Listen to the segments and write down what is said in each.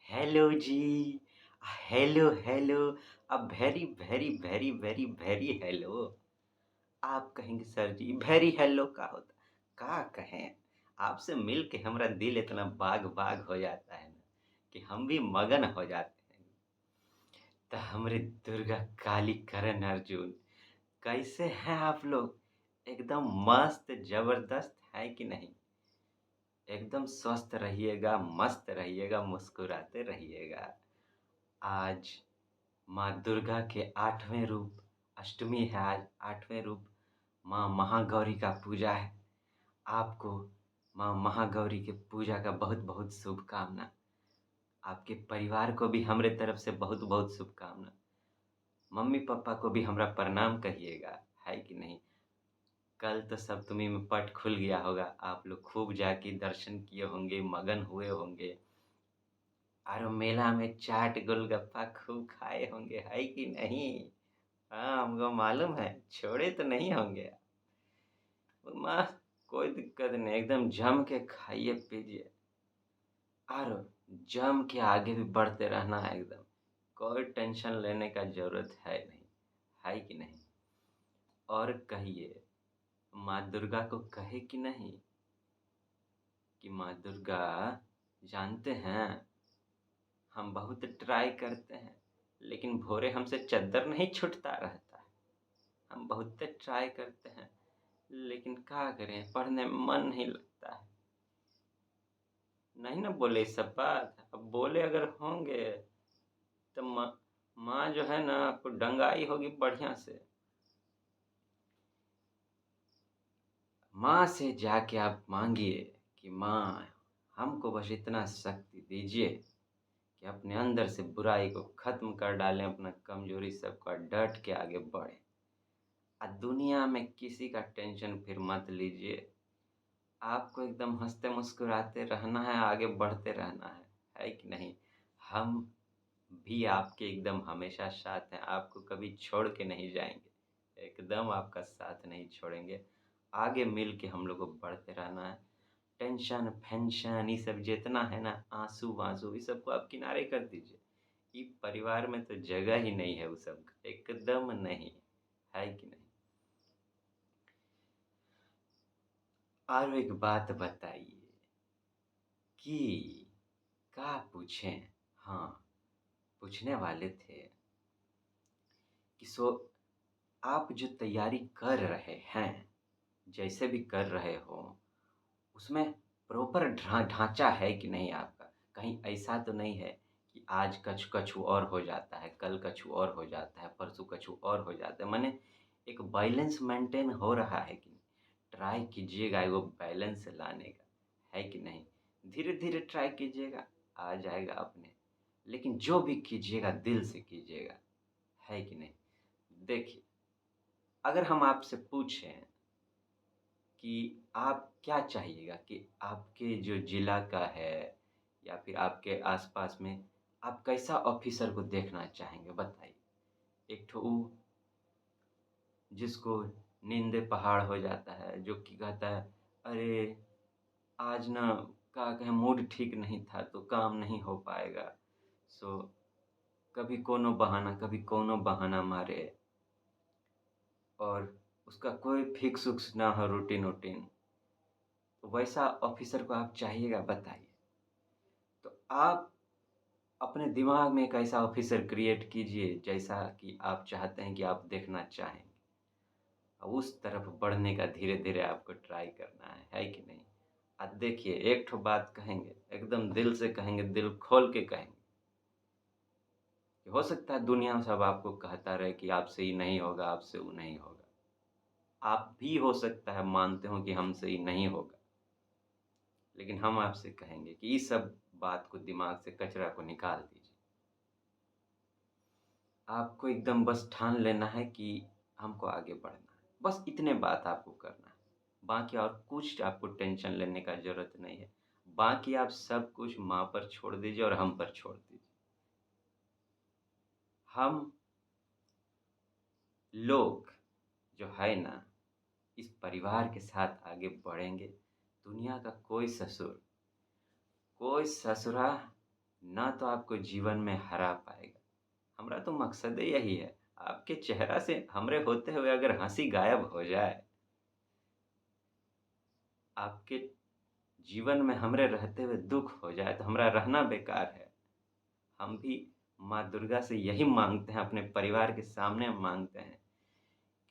Hello जी। Hello hello. A very very very very very hello. आप कहेंगे sir जी very hello का होता का कहें। आपसे मिल के हमरा दिल इतना बाग बाग हो जाता है ना कि हम भी मगन हो जाते हैं। तो हमरे दुर्गा काली करण अर्जुन कैसे हैं आप लोग? एकदम मस्त जबरदस्त है कि नहीं? एकदम स्वस्थ रहिएगा, मस्त रहिएगा, मुस्कुराते रहिएगा। आज माँ दुर्गा के 8वें रूप अष्टमी है। आज 8वें रूप माँ महागौरी का पूजा है। आपको माँ महागौरी के पूजा का बहुत-बहुत शुभकामना। आपके परिवार को भी हमरे तरफ से बहुत-बहुत शुभकामना। मम्मी-पापा को भी हमरा प्रणाम कहिएगा, है कि नहीं? कल तो सप्तमी में पट खुल गया होगा। आप लोग खूब जाके दर्शन किए होंगे, मगन हुए होंगे और मेला में चाट गोलगप्पा खूब खाए होंगे, है कि नहीं? हाँ, हमको मालूम है, छोड़े तो नहीं होंगे। माँ कोई दिक्कत नहीं, एकदम जम के खाइए पीजिए और जम के आगे भी बढ़ते रहना है एकदम। कोई टेंशन लेने का ज़रूरत है नहीं, है कि नहीं? और कहिए, माँ दुर्गा को कहे कि नहीं कि माँ दुर्गा जानते हैं, हम बहुत ट्राई करते हैं, लेकिन भोरे हमसे चद्दर नहीं छूटता रहता है। हम बहुत ट्राई करते हैं, लेकिन क्या करें, पढ़ने में मन नहीं लगता है। नहीं ना बोले ये सब बात। अब बोले अगर होंगे तो माँ माँ जो है ना आपको डंगाई होगी बढ़िया से। माँ से जाके आप मांगिए कि माँ हमको बस इतना शक्ति दीजिए कि अपने अंदर से बुराई को खत्म कर डालें, अपना कमजोरी सबका डट के आगे बढ़ें। दुनिया में किसी का टेंशन फिर मत लीजिए। आपको एकदम हंसते मुस्कुराते रहना है, आगे बढ़ते रहना है कि नहीं? हम भी आपके एकदम हमेशा साथ हैं, आपको कभी छोड़ के नहीं जाएँगे, एकदम आपका साथ नहीं छोड़ेंगे। आगे मिल के हम लोग को बढ़ते रहना है। टेंशन-फेंशन ये सब जितना है ना, आँसू-वाँसू ये सबको आप किनारे कर दीजिए। ये परिवार में तो जगह ही नहीं है वो सब का, एकदम नहीं, है कि नहीं? और एक बात बताइए कि क्या पूछें? हाँ, पूछने वाले थे कि आप जो तैयारी कर रहे हैं, जैसे भी कर रहे हो, उसमें प्रॉपर ढाँचा है कि नहीं आपका? कहीं ऐसा तो नहीं है कि आज कछु और हो जाता है, कल कछु और हो जाता है, परसों कछु और हो जाता है। माने एक बैलेंस मेंटेन हो रहा है कि नहीं? ट्राई कीजिएगा एगो बैलेंस लाने का, है कि नहीं? धीरे-धीरे ट्राई कीजिएगा, आ जाएगा अपने। लेकिन जो भी कीजिएगा दिल से कीजिएगा, है कि नहीं? देखिए, अगर हम आपसे पूछें कि आप क्या चाहिएगा कि आपके जो ज़िला का है या फिर आपके आस-पास में आप कैसा ऑफ़िसर को देखना चाहेंगे बताइए? एक ठो उ जिसको नींदे पहाड़ हो जाता है, जो कि कहता है, "अरे! आज ना क्या कहें मूड ठीक नहीं था तो काम नहीं हो पाएगा।" सो कभी कोनो बहाना मारे और उसका कोई फ़िक्स-उक्स ना हो रूटीन-वूटीन। तो वैसा ऑफ़िसर को आप चाहिएगा बताइए। तो आप अपने दिमाग में एक ऐसा ऑफ़िसर क्रिएट कीजिए जैसा कि आप चाहते हैं कि आप देखना चाहें। उस तरफ बढ़ने का धीरे-धीरे आपको ट्राई करना है कि नहीं? देखिए एक ठो बात कहेंगे, एकदम दिल से कहेंगे, दिल खोल के कहेंगे। कि हो सकता है दुनिया सब आपको कहता रहे कि आपसे ये नहीं होगा, आपसे वो नहीं होगा। आप भी हो सकता है मानते हो कि हमसे ये नहीं होगा। लेकिन हम आपसे कहेंगे कि ये सब बात को दिमाग से कचरा को निकाल दीजिए। आपको एकदम बस ठान लेना है कि हमको आगे बढ़ना है। बस इतने बात आपको करना है। बाकी और कुछ आपको टेंशन लेने का ज़रूरत नहीं है। बाकी आप सब कुछ माँ पर छोड़ दीजिए और हम पर छोड़ दीजिए। हम लोग जो है ना, इस परिवार के साथ आगे बढ़ेंगे। दुनिया का कोई ससुर, कोई ससुरा ना तो आपको जीवन में हरा पाएगा। हमारा तो मकसद ही यही है, आपके चेहरा से हमरे होते हुए अगर हँसी गायब हो जाए, आपके जीवन में हमरे रहते हुए दुःख हो जाए, तो हमारा रहना बेकार है। हम भी माँ दुर्गा से यही माँगते हैं, अपने परिवार के सामने माँगते हैं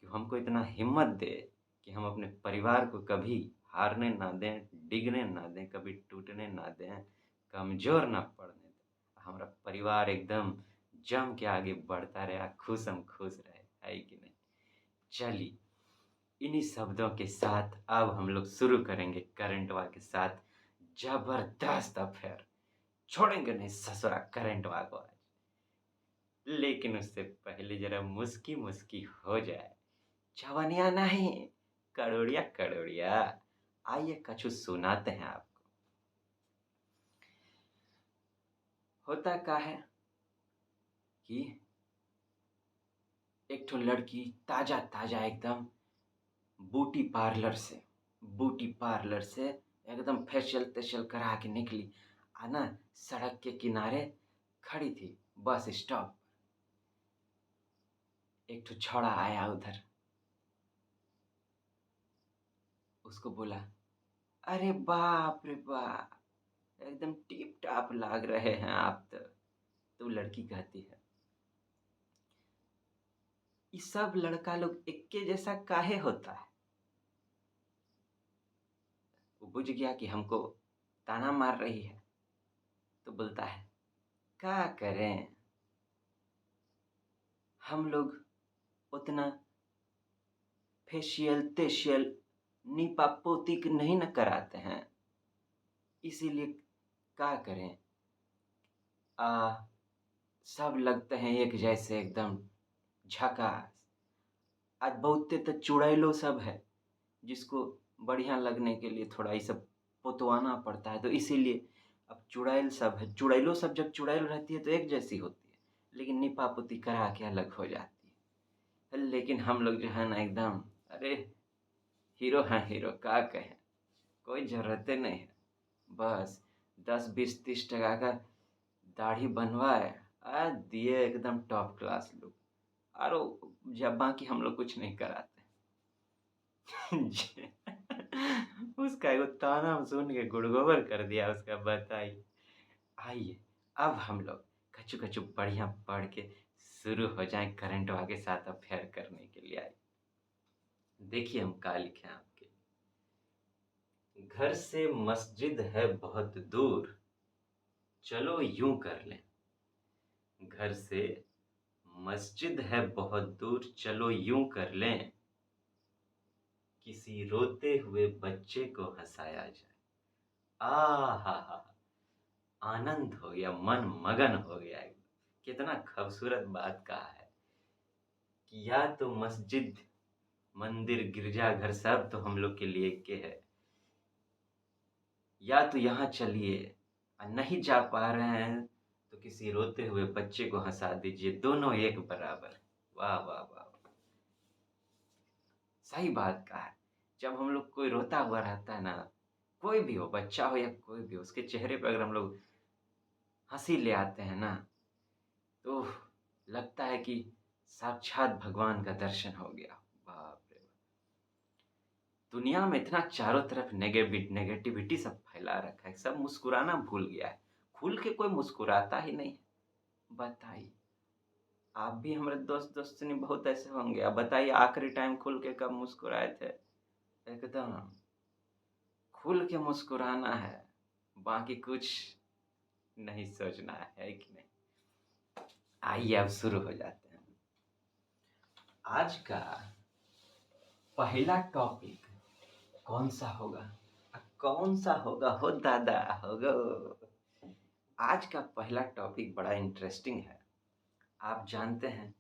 कि हमको इतना हिम्मत दे कि हम अपने परिवार को कभी हारने ना दें, डिगने ना दें, कभी टूटने ना दें, कमज़ोर ना पड़ने दें। हमारा परिवार एकदम जम के आगे बढ़ता रहे, खुशम खुश रहे, है कि नहीं? चलिए, इन्हीं शब्दों के साथ अब हम लोग शुरू करेंगे करंटवा के साथ ज़बरदस्त अफ़ेयर। छोड़ेंगे नहीं ससुरा करंटवा को आज। लेकिन उससे पहले ज़रा मुस्की-मुस्की हो जाए। चवनिया नहीं, कड़ोड़िया कड़ोड़िया। आइए कछु सुनाते हैं आपको। होता क्या है कि एक ठो लड़की ताज़ा-ताज़ा एकदम ब्यूटी पार्लर से एकदम फेशियल-तेशियल करा के निकली। ना सड़क के किनारे खड़ी थी बस स्टॉप। एक ठो छौड़ा आया उधर, उसको बोला, अरे बाप रे बाप! एकदम टिप टाप लग रहे हैं आप तो लड़की कहती है, ये सब लड़का लोग एक्के जैसा काहे होता है? वो बुझ गया कि हमको ताना मार रही है, तो बोलता है, क्या करें, हम लोग उतना फेशियल तेशियल नीपा पोती नहीं न कराते हैं, इसीलिए क्या करें, आ सब लगते हैं एक जैसे एकदम झकास। आज बहुते तो चुड़ैलो सब है, जिसको बढ़िया लगने के लिए थोड़ा ये सब पोतवाना पड़ता है, तो इसीलिए अब चुड़ैल सब है। चुड़ैलो सब जब चुड़ैल रहती है तो एक जैसी होती है, लेकिन निपा-पोती करा के अलग हो जाती है। लेकिन हम लोग जो है ना एकदम, अरे हीरो हैं हीरो, क्या कहें, कोई ज़रूरत ही नहीं है। बस 10, 20, 30 टका का दाढ़ी बनवाए, दिए एकदम टॉप क्लास लुक। और जब बाकी हम लोग कुछ नहीं कराते। उसका एगो ताना सुन के गुड़गोबर कर दिया उसका, बताइए। आइए अब हम लोग कछु कछु बढ़िया पढ़ के शुरू हो जाएं करंटवा के साथ अफेयर करने के लिए। आइए देखिए हम क्या लिखे हैं आपके। घर से मस्जिद है बहुत दूर, चलो यूं कर लें। घर से मस्जिद है बहुत दूर, चलो यूं कर लें। किसी रोते हुए बच्चे को हंसाया जाए। हा, आनंद हो गया, मन मगन हो गया एकदम। कितना खूबसूरत बात कहा है कि या तो मस्जिद, मंदिर, गिरजाघर सब तो हम लोग के लिए के है, या तो यहाँ चलिए, और नहीं जा पा रहे हैं तो किसी रोते हुए बच्चे को हंसा दीजिए, दोनों एक बराबर। वाह वाह वाह, सही बात कहा है। जब हम लोग कोई रोता हुआ रहता है ना, कोई भी हो, बच्चा हो या कोई भी हो, उसके चेहरे पर अगर हम लोग हंसी ले आते हैं ना, तो लगता है कि साक्षात भगवान का दर्शन हो गया। बाप रे बाप! दुनिया में इतना चारों तरफ नेगेटिविटी सब फैला रखा है, सब मुस्कुराना भूल गया है। खुल के कोई मुस्कुराता ही नहीं है। बताइए, आप भी हमारे दोस्त दोस्तनी बहुत ऐसे होंगे। आप बताइए आखिरी टाइम खुल के कब मुस्कुराए थे? एकदम खुल के मुस्कुराना है, बाकी कुछ नहीं सोचना है कि नहीं? आइए अब शुरू हो जाते हैं। आज का पहला टॉपिक कौन सा होगा? कौन सा होगा हो दादा होगा? आज का पहला टॉपिक बड़ा इंटरेस्टिंग है। आप जानते हैं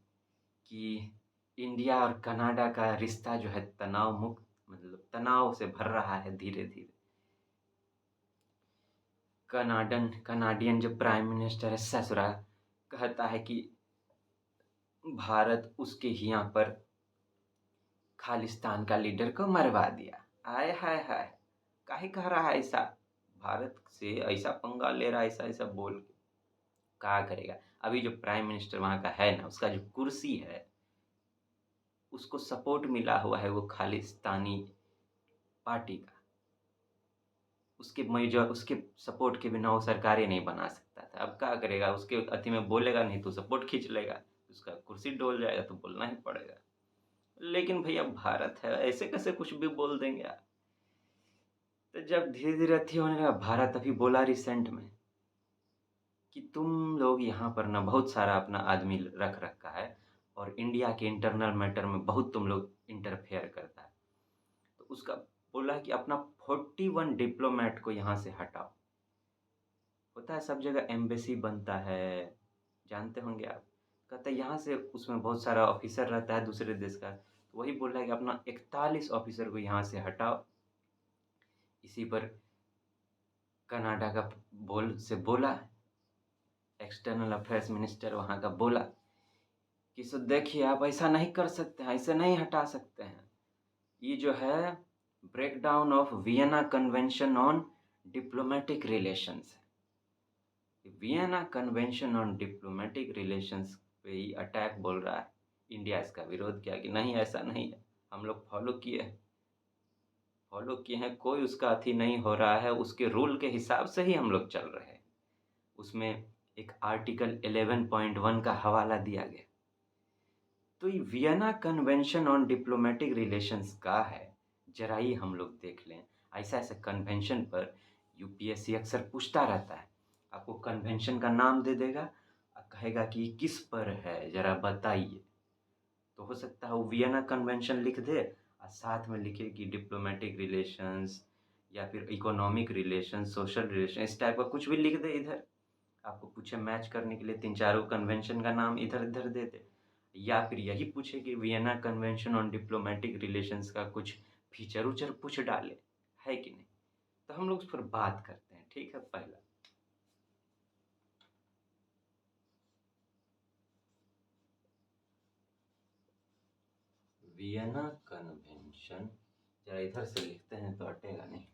कि इंडिया और कनाडा का रिश्ता जो है तनाव मुक्त, मतलब तनाव से भर रहा है धीरे धीरे। कनाडियन जो प्राइम मिनिस्टर है ससुरा, कहता है कि भारत उसके ही यहाँ पर खालिस्तान का लीडर को मरवा दिया। आय हाय हाय, काहे कह रहा है ऐसा? भारत से ऐसा पंगा ले रहा है, ऐसा ऐसा बोल के। क्या करेगा? अभी जो प्राइम मिनिस्टर वहाँ का है ना, उसका जो कुर्सी है, उसको सपोर्ट मिला हुआ है वो खालिस्तानी पार्टी का। उसके सपोर्ट के बिना वो सरकार ही नहीं बना सकता था। अब क्या करेगा? उसके अति में बोलेगा नहीं तो सपोर्ट खींच लेगा, उसका कुर्सी डोल जाएगा तो बोलना ही पड़ेगा। लेकिन भैया भारत है, ऐसे कैसे कुछ भी बोल देंगे आप? तो जब धीरे-धीरे अथी होने लगा, भारत अभी बोला रिसेंट में कि तुम लोग यहाँ पर ना बहुत सारा अपना आदमी रख रखा है और इंडिया के इंटरनल मैटर में बहुत तुम लोग इंटरफेयर करता है। तो उसका बोला कि अपना 41 डिप्लोमेट को यहाँ से हटाओ। होता है सब जगह एम्बेसी बनता है, जानते होंगे आप। कहता है यहाँ से उसमें बहुत सारा ऑफ़िसर रहता है दूसरे देश का, तो वही बोल रहा है कि अपना 41 ऑफ़िसर को यहाँ से हटाओ। इसी पर कनाडा का बोला, एक्सटर्नल अफेयर्स मिनिस्टर वहाँ का बोला कि सो देखिए आप ऐसा नहीं कर सकते हैं, ऐसे नहीं हटा सकते हैं। ये जो है breakdown of Vienna convention on diplomatic relations है। Vienna convention on diplomatic relations पे ही अटैक बोल रहा है। इंडिया इसका विरोध किया कि नहीं ऐसा नहीं है, हम लोग फॉलो किए हैं, कोई उसका अथी नहीं हो रहा है, उसके रूल के हिसाब से ही हम लोग चल रहे हैं। उसमें एक आर्टिकल 11.1 का हवाला दिया गया। तो ये Vienna convention on diplomatic relations का है, जरा ही हम लोग देख लें। ऐसा कन्वेंशन पर यूपीएससी अक्सर पूछता रहता है, आपको कन्वेंशन का नाम दे देगा और कहेगा कि किस पर है जरा बताइए। तो हो सकता है वो वियना कन्वेंशन लिख दे और साथ में लिखे कि डिप्लोमेटिक रिलेशंस या फिर इकोनॉमिक रिलेशंस, सोशल रिलेशन, इस टाइप का कुछ भी लिख दे इधर। आपको पूछे मैच करने के लिए 3-4 कन्वेंशन का नाम इधर-उधर दे दे। या फिर यही पूछे कि Vienna convention on diplomatic relations का कुछ फीचर-उचर पूछ डाले, है कि नहीं? तो हम लोग उस पर बात करते हैं, ठीक है? पहला वियना कन्वेंशन, जरा इधर से लिखते हैं तो अटेगा नहीं।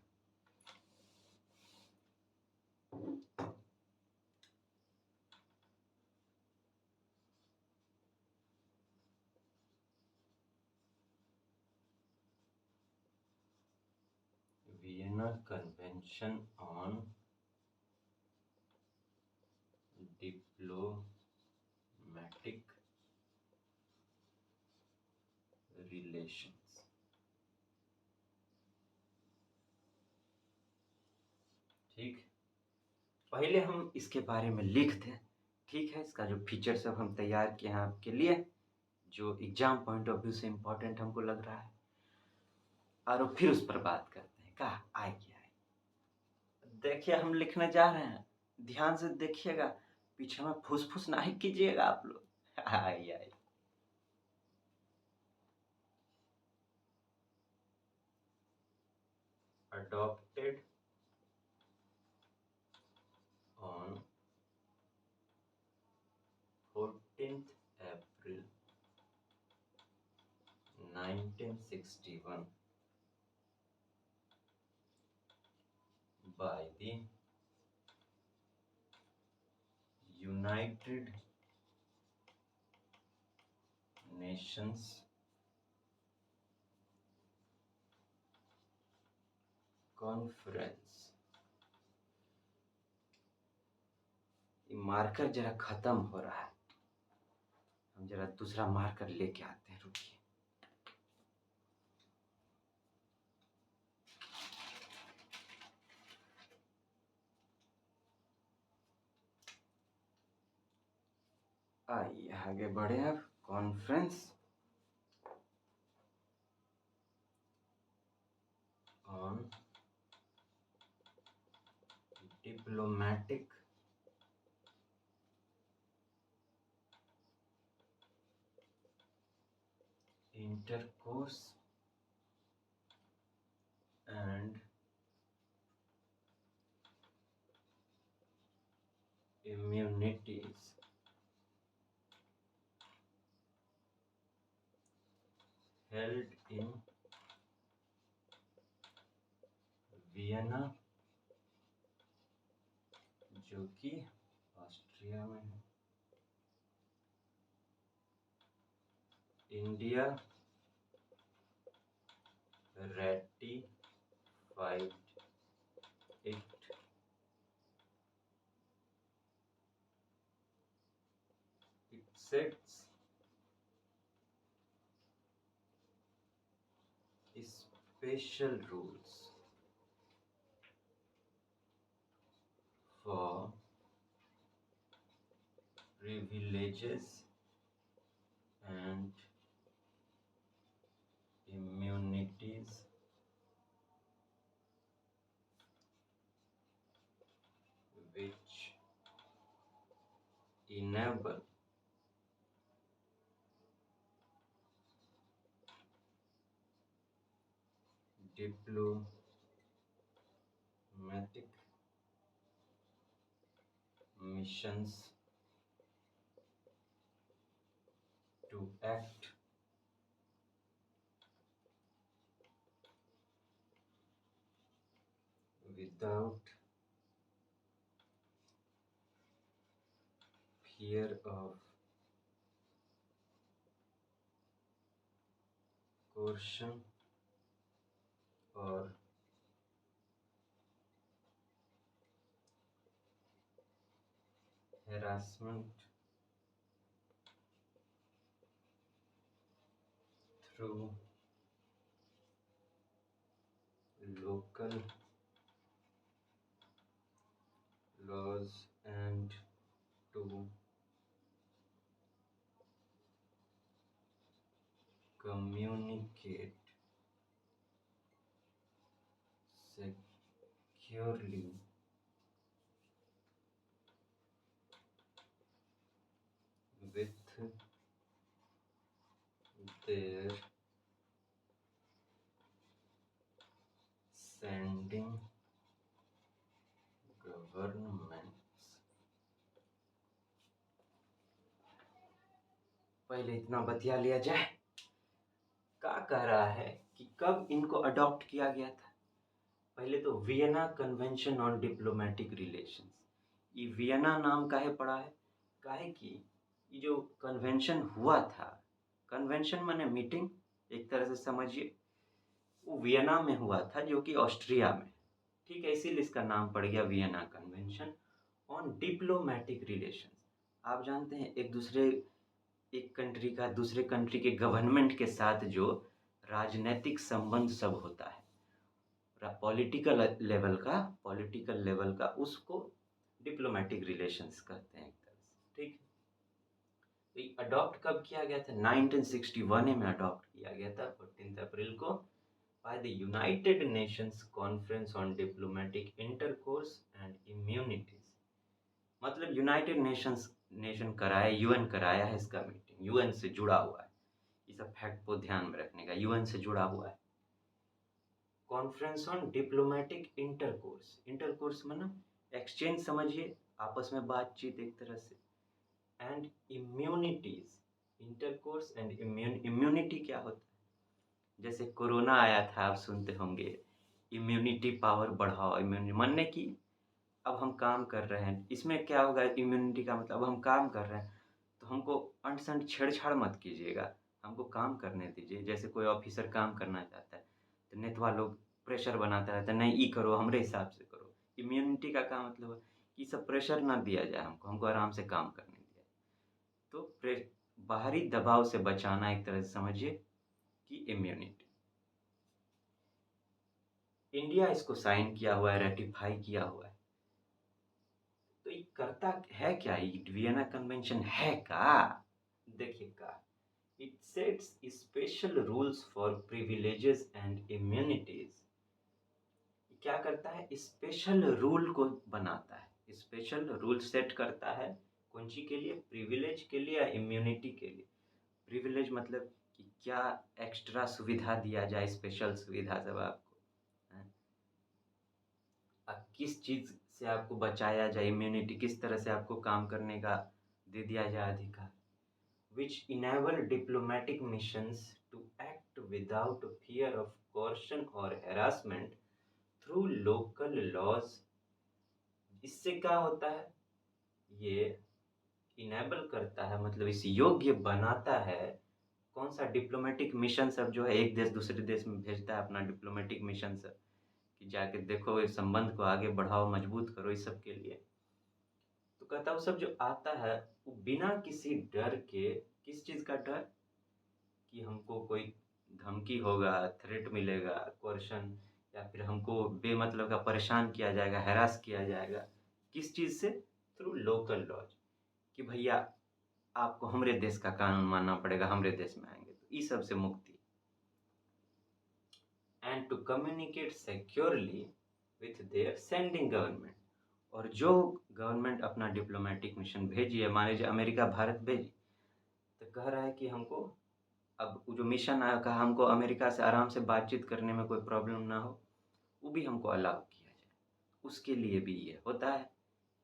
Vienna convention on diplomatic relations, ठीक। पहले हम इसके बारे में लिख दें, ठीक है? इसका जो फीचर सब हम तैयार किए हैं आपके लिए, जो एग्जाम पॉइंट ऑफ व्यू से इम्पोर्टेंट हमको लग रहा है, और फिर उस पर बात करते हैं। कहा आए क्या है? देखिए हम लिखने जा रहे हैं, ध्यान से देखिएगा, पीछे में फुस-फुस नहीं कीजिएगा आप लोग। आइए। Adopted on 14th April 1961 by the United Nations Conference। ये मार्कर जरा खत्म हो रहा है, हम जरा दूसरा मार्कर लेके आते हैं, रुकिए। आइए आगे बढ़े अब। Conference on diplomatic intercourse and immunities held in Vienna, जो कि ऑस्ट्रिया ऑस्ट्रिया में है। India ratified it. It sets special rules for privileges and immunities which enable diplomatic missions to act without fear of coercion or harassment through local laws and to communicate securely with their sending governments। पहले इतना बतिया लिया जाए। क्या कह रहा है कि कब इनको अडॉप्ट किया गया था? पहले तो Vienna convention on diplomatic relations. ये वियना नाम काहे पड़ा है? काहे कि ये जो कन्वेंशन हुआ था, कन्वेंशन माने मीटिंग, एक तरह से समझिए, वो वियना में हुआ था, जो कि ऑस्ट्रिया में, ठीक है, इसीलिए इसका नाम पड़ गया Vienna convention on diplomatic relations. आप जानते हैं एक कंट्री का दूसरे कंट्री के गवर्नमेंट के साथ जो राजनीतिक संबंध सब होता है, पॉलिटिकल लेवल का उसको डिप्लोमेटिक रिलेशंस कहते हैं एक तरह से, ठीक है। तो ये अडॉप्ट कब किया गया था? 1961 में अडॉप्ट किया गया था, 14 अप्रैल को, by the United Nations Conference on Diplomatic Intercourse and Immunities। मतलब यूनाइटेड नेशन कराया, यूएन कराया है इसका मीटिंग, यूएन से जुड़ा हुआ है, ये सब फैक्ट को ध्यान में रखने का, यूएन से जुड़ा हुआ है। कॉन्फ्रेंस ऑन डिप्लोमेटिक इंटरकोर्स मतलब एक्सचेंज, समझिए, आपस में बातचीत एक तरह से, and immunities, intercourse and immunity क्या होता है? जैसे कोरोना आया था, आप सुनते होंगे, इम्यूनिटी पावर बढ़ाओ, इम्यूनिटी मानने की अब हम काम कर रहे हैं, इसमें क्या होगा, इम्यूनिटी का मतलब अब हम काम कर रहे हैं तो हमको अंट संट छेड़छाड़ मत कीजिएगा, हमको काम करने दीजिए। जैसे कोई ऑफिसर काम करना चाहता है तो नेतवा लोग प्रेशर बनाता रहता है, नहीं ये करो, हमरे हिसाब से करो। इम्यूनिटी का क्या मतलब है कि सब प्रेशर ना दिया जाए, हमको आराम से काम करने दिया। तो बाहरी दबाव से बचाना, एक तरह से समझिए कि इम्यूनिटी। इंडिया इसको साइन किया हुआ है, रेटिफाई किया हुआ है। तो ये करता है क्या, ये वियना कन्वेंशन है का? देखिए का, it sets special rules for privileges and immunities. क्या करता है? स्पेशल रूल को बनाता है, स्पेशल रूल सेट करता है, कौन सी के लिए? प्रिविलेज के लिए या इम्यूनिटी के लिए? प्रिविलेज मतलब कि क्या एक्स्ट्रा सुविधा दिया जाए, स्पेशल सुविधा सब आपको, किस चीज़ से आपको बचाया जाए, इम्यूनिटी किस तरह से आपको काम करने का दे दिया जाए अधिकार। which enable diplomatic missions to act without fear of coercion or harassment through local laws। इससे क्या होता है? ये इनेबल करता है, मतलब इस योग्य बनाता है। कौन-सा डिप्लोमेटिक मिशन सब जो है एक देश दूसरे देश में भेजता है अपना डिप्लोमेटिक मिशन सब, कि जाके देखो इस संबंध को आगे बढ़ाओ, मजबूत करो इस सब के लिए। तो कहता है वो सब जो आता है, वो बिना किसी डर के, किस चीज़ का डर? कि हमको कोई धमकी होगा, थ्रेट मिलेगा, कोर्शन, या फिर हमको बेमतलब का परेशान किया जाएगा, हैरास किया जाएगा। किस चीज़ से? थ्रू लोकल लॉज़, कि भैया आपको हमरे देश का कानून मानना पड़ेगा, हमरे देश में आएँगे तो। ई सब से मुक्ति। And to communicate securely with their sending government. और जो गवर्नमेंट अपना डिप्लोमेटिक मिशन भेजी है, मान लीजिए अमेरिका भारत भेजी, तो कह रहा है कि हमको अब वो जो मिशन आया, कहा हमको अमेरिका से आराम से बातचीत करने में कोई प्रॉब्लम ना हो, वो भी हमको अलाउ किया जाए। उसके लिए भी ये होता है,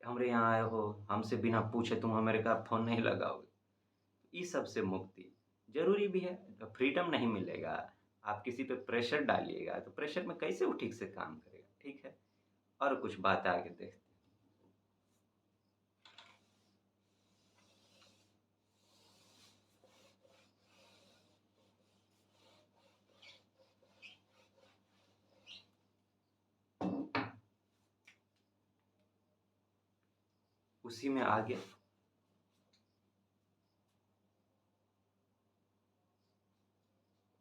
हमरे यहाँ आए हो, हमसे बिना पूछे तुम अमेरिका फ़ोन नहीं लगाओगे। इस सब से मुक्ति ज़रूरी भी है। फ्रीडम नहीं मिलेगा, आप किसी पे प्रेशर डालिएगा, तो प्रेशर में कैसे वो ठीक से काम करेगा, ठीक है? और कुछ बात आगे देखते हैं। उसी में आगे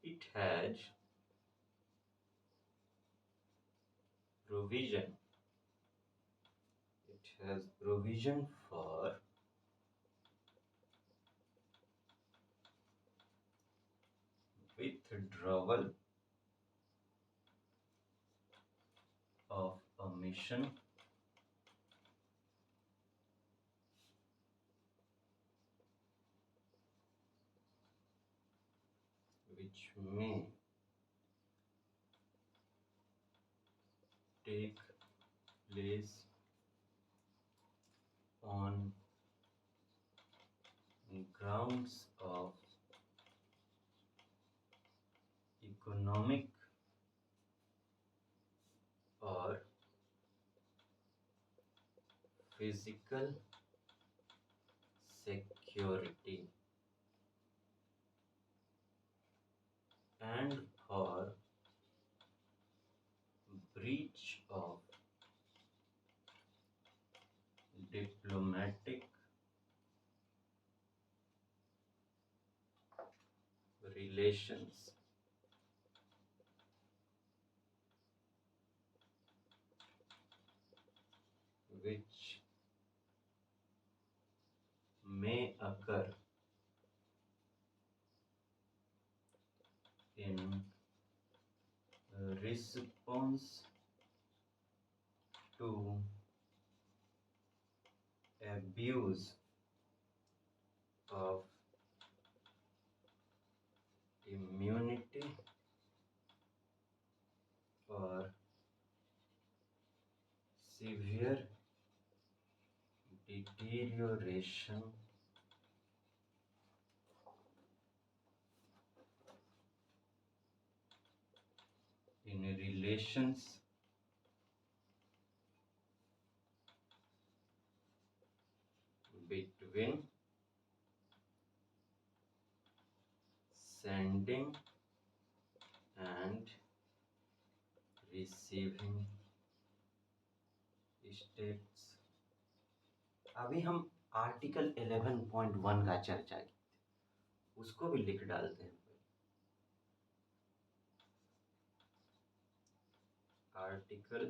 it has provision, it has provision for withdrawal of a mission which may take place on grounds of economic or physical security, and for breach of diplomatic relations, which may occur in response to abuse of immunity or severe deterioration in relations between sending and receiving states। अभी हम article 11.1 का चर्चा की, उसको भी लिख डालते हैं। आर्टिकल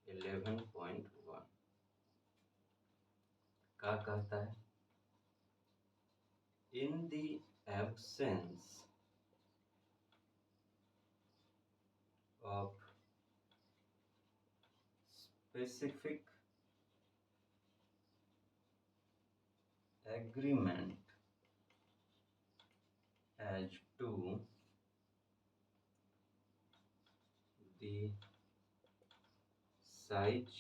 11.1 क्या कहता है? In the absence of specific agreement as to the size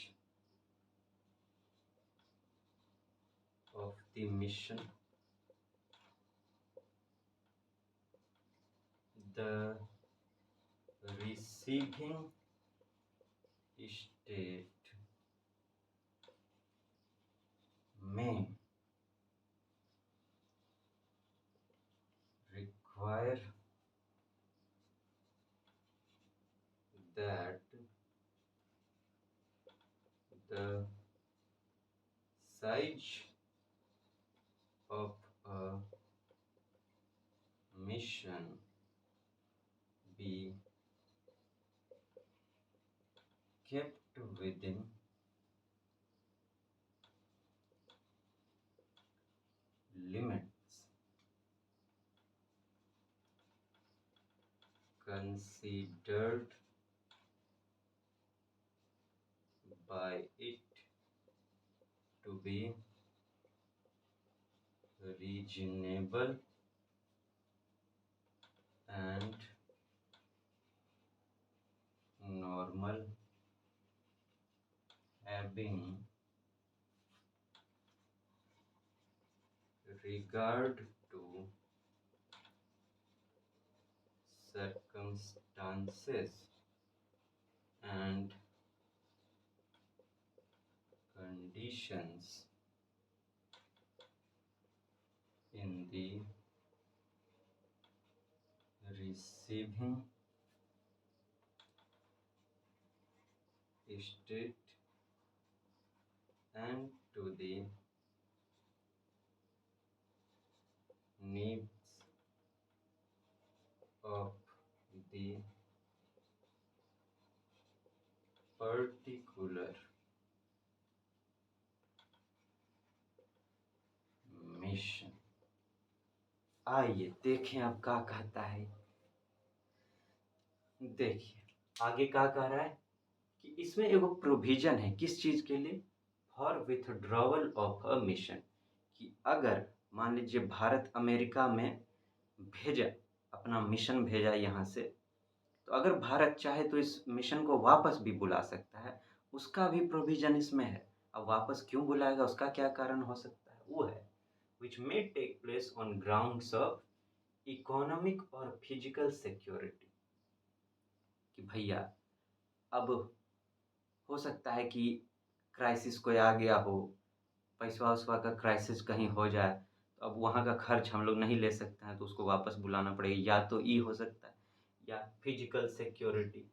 of the mission, the receiving state may the size of a mission be kept within limits considered by it to be reasonable and normal, having regard to circumstances and conditions in the receiving state and to the needs of the particular mission. आइए देखें अब क्या कहता है। देखिए आगे क्या कह रहा है कि इसमें एगो प्रोविजन है किस चीज के लिए, for withdrawal of a mission, कि अगर मान लीजिए भारत अमेरिका में भेजा, अपना मिशन भेजा यहाँ से, तो अगर भारत चाहे तो इस मिशन को वापस भी बुला सकता है, उसका भी प्रोविजन इसमें है। अब वापस क्यों बुलाएगा, उसका क्या कारण हो सकता है, वो है which may take place on grounds of economic और physical security, कि भैया अब हो सकता है कि क्राइसिस कोई आ गया हो, पैसा वैसा का क्राइसिस कहीं हो जाए, तो अब वहाँ का खर्च हम लोग नहीं ले सकते हैं, तो उसको वापस बुलाना पड़ेगा। या तो ये हो सकता है, या फिजिकल सिक्योरिटी,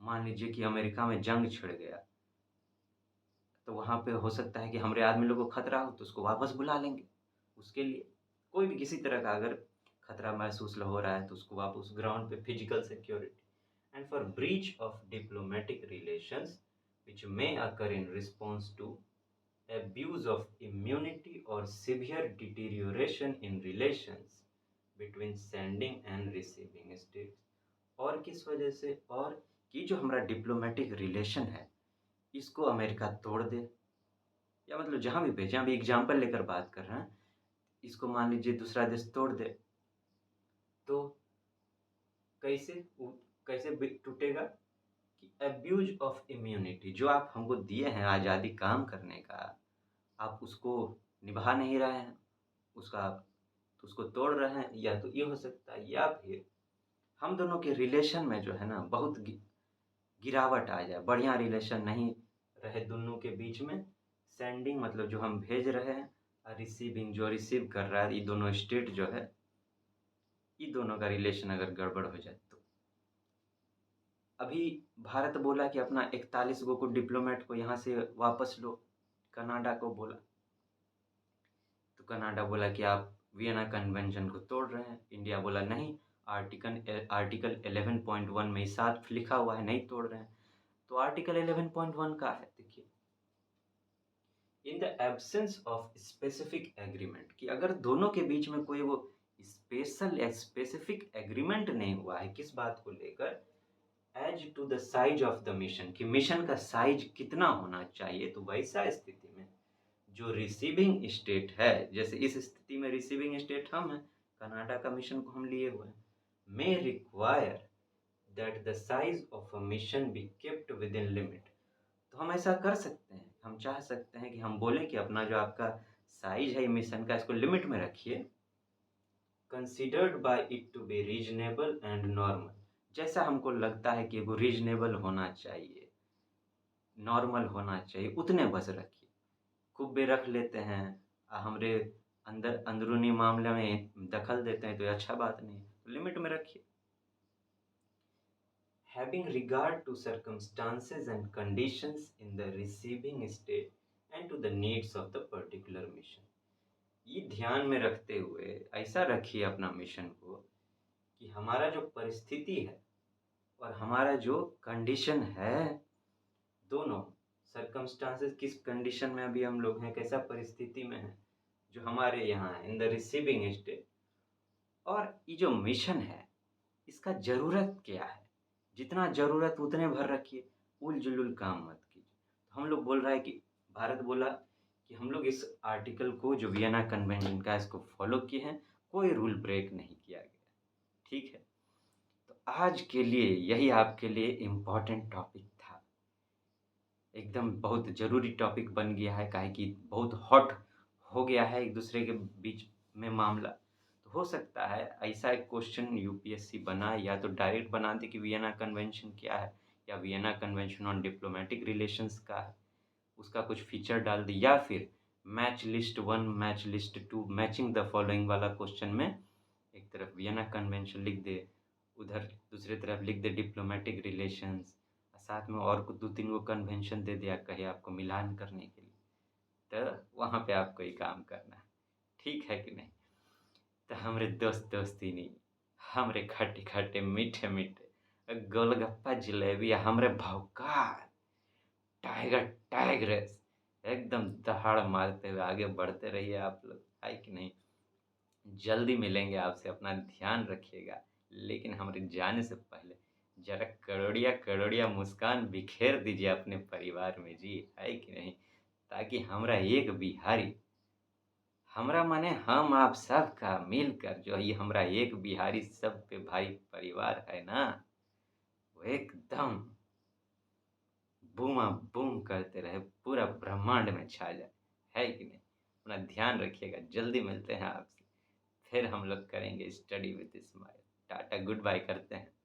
मान लीजिए कि अमेरिका में जंग छिड़ गया, तो वहाँ पे हो सकता है कि हमारे आदमी लोग को खतरा हो, तो उसको वापस बुला लेंगे। उसके लिए कोई भी किसी तरह का अगर खतरा महसूस हो रहा है, तो उसको वापस उस ग्राउंड पे physical security. And for breach of diplomatic relations which may occur in response to abuse of immunity or severe deterioration in relations between sending and receiving states। और किस वजह से, और कि जो हमारा डिप्लोमेटिक रिलेशन है इसको अमेरिका तोड़ दे, या मतलब जहाँ भी भेजें, अभी एग्जाम्पल लेकर बात कर रहे हैं, इसको मान लीजिए दूसरा देश तोड़ दे, तो कैसे टूटेगा, कि अब्यूज ऑफ इम्यूनिटी, जो आप हमको दिए हैं आज़ादी काम करने का, आप उसको निभा नहीं रहे हैं, तो उसको तोड़ रहे हैं। या तो ये हो सकता है, या फिर हम दोनों के रिलेशन में जो है ना बहुत गिरावट आ जाए, बढ़िया रिलेशन नहीं रहे दोनों के बीच में। सेंडिंग मतलब जो हम भेज रहे हैं, और रिसीविंग जो रिसीव कर रहा है, ये दोनों स्टेट जो है, ये दोनों का रिलेशन अगर गड़बड़ हो जाए तो। अभी भारत बोला कि अपना 41 गो को डिप्लोमेट को यहाँ से वापस लो, कनाडा को बोला, तो कनाडा बोला कि आप वियना कन्वेंशन को तोड़ रहे हैं। इंडिया बोला नहीं, आर्टिकल 11.1 में साफ लिखा हुआ है, नहीं तोड़ रहे हैं। तो आर्टिकल 11.1 का है, देखिए, in the absence of specific agreement, कि अगर दोनों के बीच में कोई वो स्पेशल या स्पेसिफिक एग्रीमेंट नहीं हुआ है, किस बात को लेकर, as to the size of the mission, कि मिशन का साइज कितना होना चाहिए, तो वैसा स्थिति में जो रिसीविंग स्टेट है, जैसे इस स्थिति में रिसीविंग स्टेट हम हैं, कनाडा का मिशन को हम लिए हुए हैं, may require that the size of a mission be kept with in limit. तो हम ऐसा कर सकते हैं, हम चाह सकते हैं कि हम बोलें कि अपना जो आपका साइज है मिशन का, इसको लिमिट में रखिए, considered by it to be reasonable and normal, जैसा हमको लगता है कि वो रीजनेबल होना चाहिए, नॉर्मल होना चाहिए, उतने बस रखिए। खूब भी रख लेते हैं, हमारे अंदरूनी मामले में दखल देते हैं, तो ये अच्छा बात नहीं है, तो लिमिट में रखिए। having regard to circumstances and conditions in the receiving state and to the needs of the particular mission। ये ध्यान में रखते हुए ऐसा रखिए अपना मिशन को कि हमारा जो परिस्थिति है और हमारा जो कंडीशन है, दोनों सर्कमस्टांसेस किस कंडीशन में अभी हम लोग हैं, कैसा परिस्थिति में है, जो हमारे यहाँ है इन द रिसीविंग स्टेट, और ये जो मिशन है इसका ज़रूरत क्या है, जितना ज़रूरत उतने भर रखिए, उल-जुलूल काम मत कीजिए। तो हम लोग बोल रहा है कि भारत बोला कि हम लोग इस आर्टिकल को जो वियना कन्वेंशन का है इसको फॉलो किए हैं, कोई रूल ब्रेक नहीं किया गया। ठीक है? तो आज के लिए यही आपके लिए इम्पोर्टेंट टॉपिक था। एकदम बहुत ज़रूरी टॉपिक बन गया है, काहे कि बहुत हॉट हो गया है एक दूसरे के बीच में मामला। तो हो सकता है ऐसा एक क्वेश्चन यूपीएससी बनाए, या तो डायरेक्ट बना दे कि वियना कन्वेंशन क्या है, या Vienna convention on diplomatic relations का है, उसका कुछ फीचर डाल दे, या फिर match list 1 match list 2 matching the following वाला क्वेश्चन में एक तरफ वियना कन्वेंशन लिख दे, उधर दूसरी तरफ लिख दे डिप्लोमेटिक रिलेशंस, साथ में और कुछ 2-3 गो कन्वेंशन दे दिया, कहे आपको मिलान करने के लिए, तो वहाँ पे आपको ये काम करना है। ठीक है कि नहीं? तो हमरे दोस्ती नहीं, हमरे खट्टे-खट्टे, मीठे-मीठे गोलगप्पा, जलेबी, हमरे भौकाल टाइगर टाइग्रेस एकदम दहाड़ मारते हुए आगे बढ़ते रहिए आप लोग, है कि नहीं? जल्दी मिलेंगे आपसे, अपना ध्यान रखिएगा। लेकिन हमारे जाने से पहले ज़रा करोड़िया मुस्कान बिखेर दीजिए अपने परिवार में जी, है कि नहीं? ताकि हमरा एक बिहारी, हमरा माने हम आप सब का मिलकर जो ये हमरा एक बिहारी सब पे भाई परिवार है ना, वो एकदम बूमा-बूम करते रहे, पूरा ब्रह्मांड में छा जाए, है कि नहीं? अपना ध्यान रखिएगा, जल्दी मिलते हैं आपसे। फिर हम लोग करेंगे study with smile. Tata goodbye करते हैं।